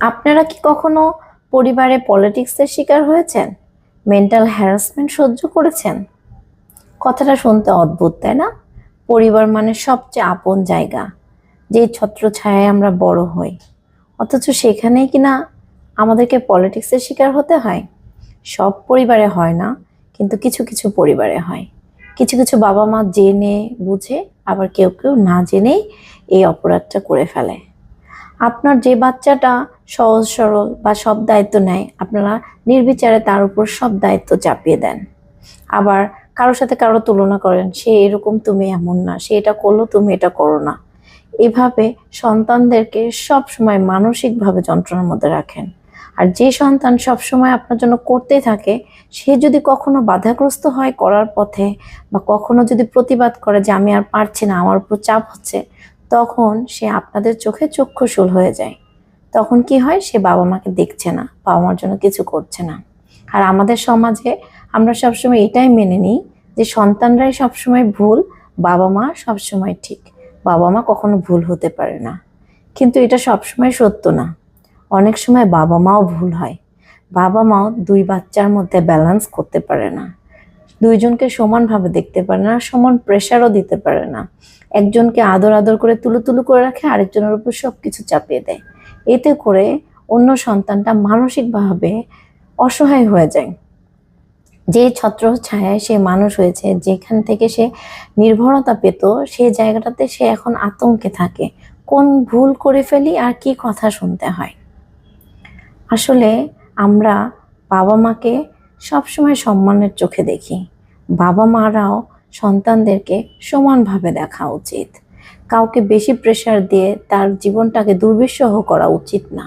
আপনারা কি কখনো পরিবারে পলিটিক্সের শিকার হয়েছেন? মেন্টাল হ্যারাসমেন্ট সহ্য করেছেন? কথাটা শুনতে অদ্ভুত, তাই না? পরিবার মানে সবচেয়ে আপন জায়গা, যে ছত্রছায়ায় আমরা বড় হই, অথচ সেখানেই কিনা আমাদেরকে পলিটিক্সের শিকার হতে হয়। সব পরিবারে হয় না, কিন্তু কিছু কিছু পরিবারে হয়। কিছু কিছু বাবা মা জেনে বুঝে, আবার কেউ কেউ না জেনেই এই অপরাধটা করে ফেলে। আপনার যে বাচ্চাটা সহজ সরল বা সব দায়িত্ব নেয়, আপনারা নির্বিচারে তার উপর সব দায়িত্ব চাপিয়ে দেন। আবার কারোর সাথে কারো তুলনা করেন, সে এরকম তুমি এমন না, সে এটা করলো তুমি এটা করো না। এভাবে সন্তানদেরকে সব সময় মানসিকভাবে যন্ত্রণার মধ্যে রাখেন। আর যে সন্তান সব সময় আপনার জন্য করতেই থাকে, সে যদি কখনো বাধাগ্রস্ত হয় করার পথে, বা কখনো যদি প্রতিবাদ করে যে আমি আর পারছি না, আমার উপর চাপ হচ্ছে, তখন সে আপনাদের চোখে চক্ষুশূল হয়ে যায়। তখন কি হয়, সে বাবা মাকে দেখছে না, বাবা মার জন্য কিছু করছে না। আর আমাদের সমাজে আমরা সবসময় এটাই মেনে নিই যে সন্তানরাই সবসময় ভুল, বাবা মা সবসময় ঠিক। বাবা মা কখনো ভুল হতে পারে না, কিন্তু এটা সবসময় সত্য না। অনেক সময় বাবা মাও ভুল হয়। বাবা মাও দুই বাচ্চার মধ্যে ব্যালেন্স করতে পারে না, দুইজনকে সমানভাবে দেখতে পারে না, সমান প্রেশারও দিতে পারে না। একজনকে আদর আদর করে তুলু তুলু করে রাখে, আরেকজনের উপর সবকিছু চাপিয়ে দেয়। এতে করে অন্য সন্তানটা মানসিকভাবে অসহায় হয়ে যায়। যে ছত্র ছায়ায় সে মানুষ হয়েছে, যেখান থেকে সে নির্ভরতা পেত, সেই জায়গাটাতে সে এখন আতঙ্কে থাকে, কোন ভুল করে ফেলি আর কি কথা শুনতে হয়। আসলে আমরা বাবা মাকে সবসময় সম্মানের চোখে দেখি। বাবা মারাও সন্তানদেরকে সমানভাবে দেখা উচিত। কাউকে বেশি প্রেশার দিয়ে তার জীবনটাকে দুর্বিষহ করা উচিত না।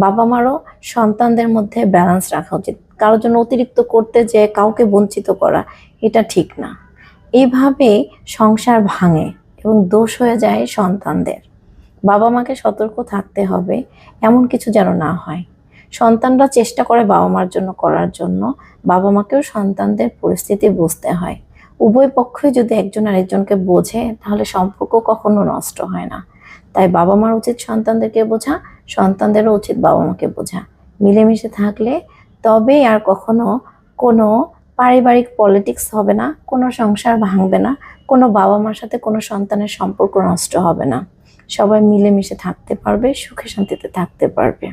বাবা মারও সন্তানদের মধ্যে ব্যালেন্স রাখা উচিত। কারোর জন্য অতিরিক্ত করতে যেয়ে কাউকে বঞ্চিত করা, এটা ঠিক না। এইভাবে সংসার ভাঙে এবং দোষ হয়ে যায় সন্তানদের। বাবা মাকে সতর্ক থাকতে হবে, এমন কিছু যেন না হয়। সন্তানরা চেষ্টা করে বাবা মার জন্য করার জন্য, বাবা মাকেও সন্তানদের পরিস্থিতি বুঝতে হয়। উভয় পক্ষই যদি একজন আরেকজনকে বোঝে, তাহলে সম্পর্ক কখনো নষ্ট হয় না। তাই বাবা মার উচিত সন্তানদেরকে বোঝা, সন্তানদেরও উচিত বাবা মাকে বোঝা। মিলেমিশে থাকলে তবেই আর কখনো কোনো পারিবারিক পলিটিক্স হবে না, কোনো সংসার ভাঙবে না, কোনো বাবা মার সাথে কোনো সন্তানের সম্পর্ক নষ্ট হবে না। সবাই মিলেমিশে থাকতে পারবে, সুখে শান্তিতে থাকতে পারবে।